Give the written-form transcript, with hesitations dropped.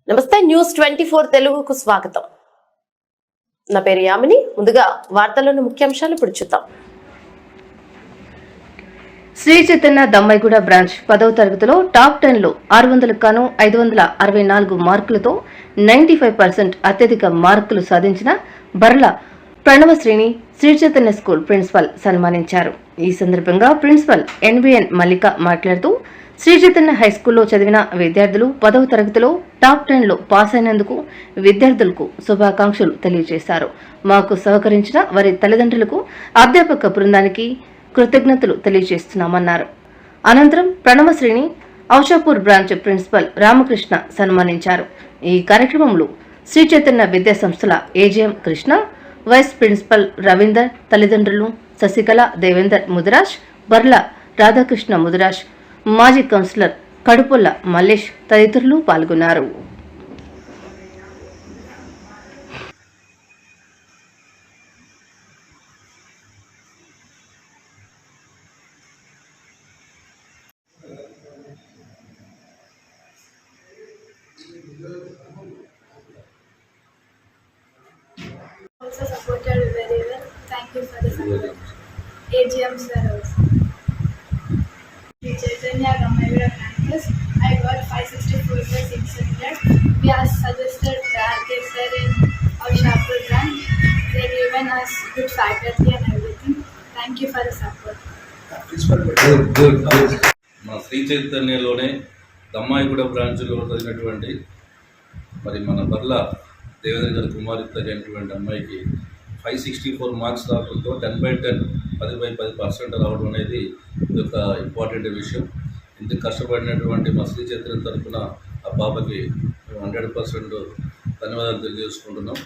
నమస్తే న్యూస్ 24 తెలుగుకు స్వాగతం. నా పేరు యామిని. ముందుగా వార్తల్లోని ముఖ్యాంశాలు ఇప్పుడు చూద్దాం. శ్రీ చైతన్య దమ్మాయిగూడ బ్రాంచ్ 10వ తరగతిలో టాప్ 10 లో 600 కాను 564 మార్కులతో 95% అత్యధిక మార్కులు సాధించిన బర్ల ప్రణవశ్రీని శ్రీ చైతన్య స్కూల్ ప్రిన్సిపల్ సన్మానించారు. ఈ సందర్భంగా ప్రిన్సిపల్ ఎన్బిఎన్ మల్లిక మాట్లాడుతూ శ్రీ చైతన్య హైస్కూల్లో చదివిన విద్యార్థులు 10వ తరగతిలో టాప్ 10 లో పాస్ అయినందుకు విద్యార్థులకు శుభాకాంక్షలు తెలియజేశారు. మాకు సహకరించిన వారి తల్లిదండ్రులకు, అధ్యాపక బృందానికి కృతజ్ఞతలు తెలియజేస్తున్నామన్నారు. అనంతరం ప్రణవశ్రీని ఔషాపూర్ బ్రాంచ్ ప్రిన్సిపల్ రామకృష్ణ సన్మానించారు. ఈ కార్యక్రమంలో శ్రీ చైతన్య విద్యా సంస్థల AGM Krishna, vice principal Ravinder, తల్లిదండ్రులు శశికళ, దేవేందర్ ముదిరాజ్, బర్ల రాధాకృష్ణ ముదిరాజ్, మాజీ కౌన్సిలర్ కడుపుల్ల మల్లేష్ తదితరులు పాల్గొన్నారు. Also supported very well. Thank you for the support. AGM sir also. Chaitanya Gammaigura campus. I got 564 by 600. We are suggested RK sir in our Shapur branch. They given us good faculty and everything. Thank you for the support. మా శ్రీ చైతన్యలోనే దమ్మాయిగూడ బ్రాంచ్లో చదివినటువంటి మరి మన బర్ల దేవేంద్ర గారి కుమార్తె అయినటువంటి అమ్మాయికి 564 marks రావడంతో 10/10 10/10% రావడం అనేది ఒక ఇంపార్టెంట్ విషయం. ఇంత కష్టపడినటువంటి మా శ్రీ చైతన్య తరఫున ఆ పాపకి 100% ధన్యవాదాలు తెలియజేసుకుంటున్నాం.